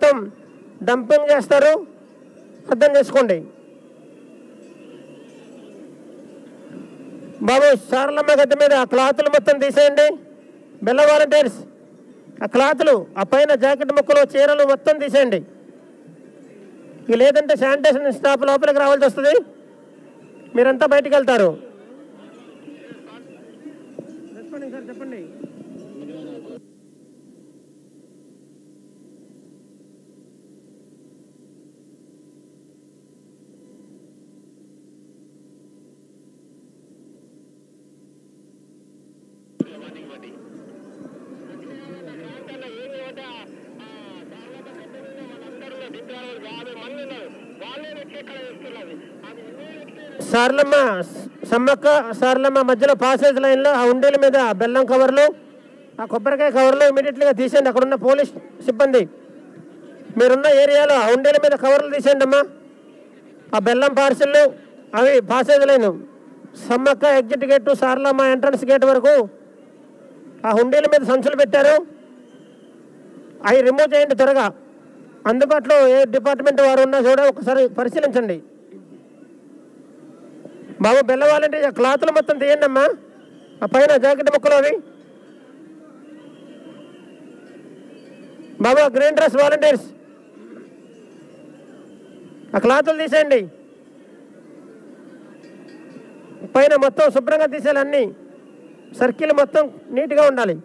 మొత్తం డంపింగ్ చేస్తారు, అర్థం చేసుకోండి. బాబు సారలమ్మ గద్దె మీద ఆ క్లాతులు మొత్తం తీసేయండి. బెల్ల వాలంటీర్స్ ఆ క్లాతులు, ఆ పైన జాకెట్ ముక్కలు, చీరలు మొత్తం తీసేయండి. ఇక లేదంటే శానిటేషన్ స్టాఫ్ లోపలికి రావాల్సి వస్తుంది, మీరంతా బయటికి వెళ్తారు. సార్ చెప్పండి. సార్లమ్మ సమ్మక్క సార్లమ్మ మధ్యలో పాసేజ్ లైన్లో ఆ ఉండీల మీద బెల్లం కవర్లు, ఆ కొబ్బరికాయ కవర్లు ఇమీడియట్లీగా తీసేయండి. అక్కడున్న పోలీస్ సిబ్బంది మీరున్న ఏరియాలో ఆ ఉండీల మీద కవర్లు తీసేయండి అమ్మా. ఆ బెల్లం పార్సిళ్ళు అవి passage line Sammakka exit gate Sarlamma entrance gate వరకు ఆ ఉండీల మీద సంచులు పెట్టారు, అవి రిమూవ్ చేయండి త్వరగా. అందుబాటులో ఏ డిపార్ట్మెంట్ వారు ఉన్నా చూడ ఒకసారి పరిశీలించండి. బాబు బెల్ల వాలంటీర్ క్లాతులు మొత్తం తీయండి అమ్మా, ఆ పైన జాకెట్ ముక్కలు అవి. బాబు గ్రీన్ డ్రెస్ వాలంటీర్స్ ఆ క్లాతులు తీసేయండి, పైన మొత్తం శుభ్రంగా తీసేయాలి, అన్నీ సర్కిల్ మొత్తం నీట్గా ఉండాలి.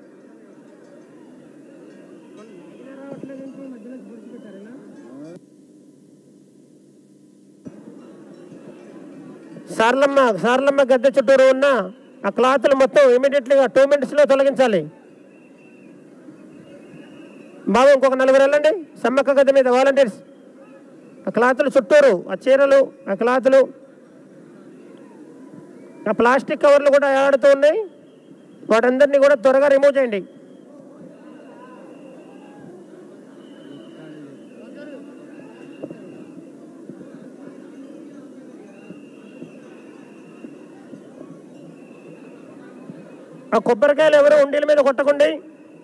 సార్లమ్మ గద్దె చుట్టూరు ఉన్న ఆ క్లాతులు మొత్తం ఇమీడియట్లీగా 2 minutesలో తొలగించాలి. బాబు ఇంకొక 4 వెళ్ళండి. సమ్మక్క గద్దె మీద వాలంటీర్స్ ఆ క్లాతులు చుట్టూరు, ఆ చీరలు, ఆ క్లాతులు, ఆ ప్లాస్టిక్ కవర్లు కూడా ఆడుతూ ఉన్నాయి, వాటందరినీ కూడా త్వరగా రిమూవ్ చేయండి. ఆ కొబ్బరికాయలు ఎవరు ఉండీల మీద కొట్టకండి,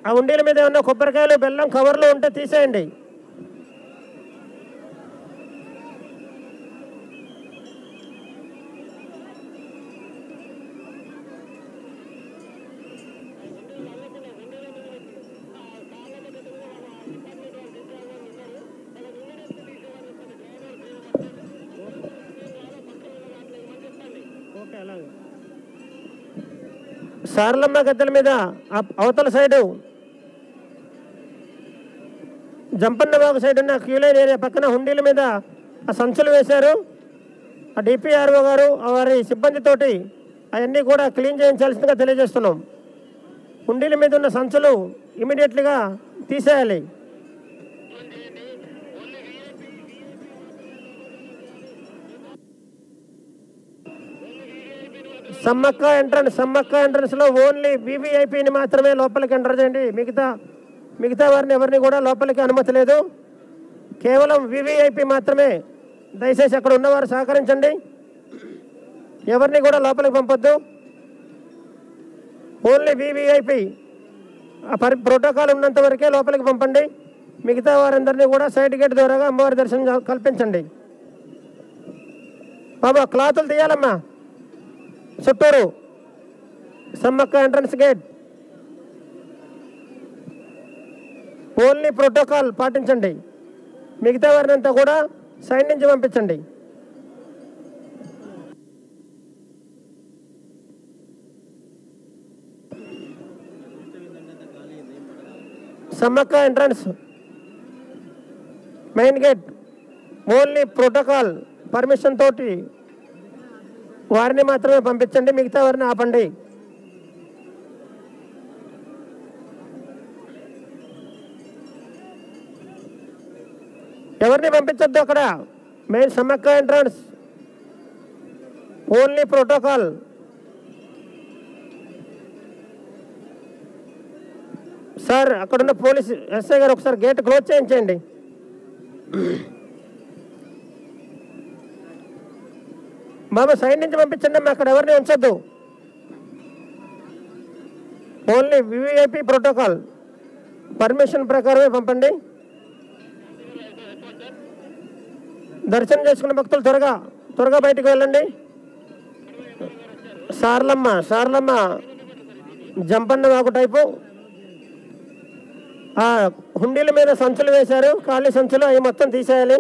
ఆ ఉండీల మీద ఏమన్నా కొబ్బరికాయలు బెల్లం కవర్లు ఉంటే తీసేయండి. సారలమ్మ గద్దెల మీద అవతల సైడు జంపన్నబాబు సైడ్ ఉన్న క్యూలైన్ ఏరియా పక్కన హుండీల మీద ఆ సంచులు వేశారు. ఆ డిపిఆర్ఓ గారు వారి సిబ్బందితోటి అవన్నీ కూడా క్లీన్ చేయించాల్సిందిగా తెలియజేస్తున్నాం. హుండీల మీద ఉన్న సంచులు ఇమీడియట్లీగా తీసేయాలి. సమ్మక్క ఎంట్రన్స్లో ఓన్లీ వివిఐపిని మాత్రమే లోపలికి ఎంటర్ చేయండి. మిగతా వారిని ఎవరిని కూడా లోపలికి అనుమతి లేదు, కేవలం వివిఐపి మాత్రమే. దయచేసి అక్కడ ఉన్నవారు సహకరించండి, ఎవరిని కూడా లోపలికి పంపొద్దు. ఓన్లీ వివిఐపి ఆ ప్రోటోకాల్ ఉన్నంత వరకే లోపలికి పంపండి. మిగతా వారందరినీ కూడా సైడ్ గేట్ ద్వారాగా అమ్మవారి దర్శనం కల్పించండి. బాబా క్లాతులు తీయాలమ్మా చుట్టూరు, Sammakka entrance gate only protocol పాటించండి. మిగతా వారిని అంతా కూడా సైడ్ నుంచి పంపించండి. Sammakka entrance main gate only protocol permission తోటి వారిని మాత్రమే పంపించండి, మిగతా వారిని ఆపండి. ఎవరిని పంపించొద్దు అక్కడ. Main Sammakka entrance only protocol. Sir అక్కడున్న పోలీస్ ఎస్ఐ గారు ఒకసారి గేట్ క్లోజ్ చేయించండి. బాబా సైడ్ నుంచి పంపించండి అమ్మా, అక్కడ ఎవరిని ఉంచొద్దు. ఓన్లీ వివిఐపి ప్రోటోకాల్ పర్మిషన్ ప్రకారమే పంపండి. దర్శనం చేసుకున్న భక్తులు త్వరగా త్వరగా బయటకు వెళ్ళండి. సార్లమ్మ జంపన్న వాకు టైపు హుండీల మీద సంచులు వేశారు, ఖాళీ సంచులు, అవి మొత్తం తీసేయాలి.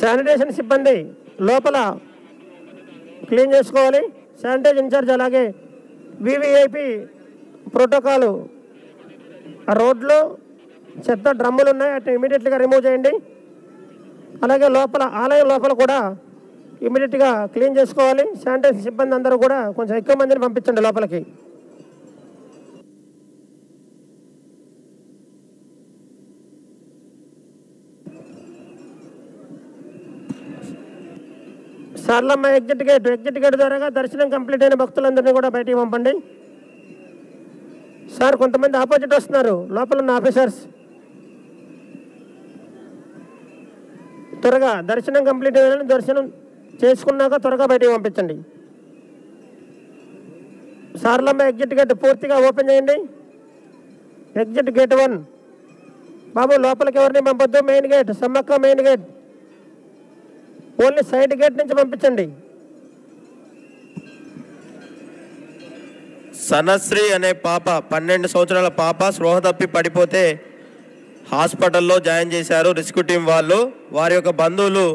శానిటేషన్ సిబ్బంది లోపల క్లీన్ చేసుకోవాలి. శానిటైజ్ ఇన్ఛార్జ్ అలాగే వివిఐపి ప్రోటోకాల్. ఆ రోడ్లో చెత్త డ్రమ్ములు ఉన్నాయి, అటు ఇమీడియట్గా రిమూవ్ చేయండి. అలాగే లోపల ఆలయం లోపల కూడా ఇమీడియట్గా క్లీన్ చేసుకోవాలి. శానిటైజేషన్ సిబ్బంది అందరూ కూడా కొంచెం ఎక్కువ మందిని పంపించండి లోపలికి. సార్లమ్మ ఎగ్జిట్ గేట్ ద్వారా దర్శనం కంప్లీట్ అయిన భక్తులందరినీ కూడా బయటికి పంపండి. సార్ కొంతమంది ఆపోజిట్ వస్తున్నారు, లోపల ఉన్న ఆఫీసర్స్. త్వరగా దర్శనం కంప్లీట్ అయ్యాలని, దర్శనం చేసుకున్నాక త్వరగా బయటికి పంపించండి. సార్లమ్మ ఎగ్జిట్ గేట్ పూర్తిగా ఓపెన్ చేయండి. Exit gate 1. బాబు లోపలికి ఎవరిని పంపొద్దు. Main gate Sammakka main gate, only side gate నుంచి పంపించండి. సనశ్రీ అనే పాప 12 సంవత్సరాల పాప స్పృహ తప్పి పడిపోతే హాస్పిటల్లో జాయిన్ చేశారు రెస్క్యూ టీం వాళ్ళు. వారి యొక్క బంధువులు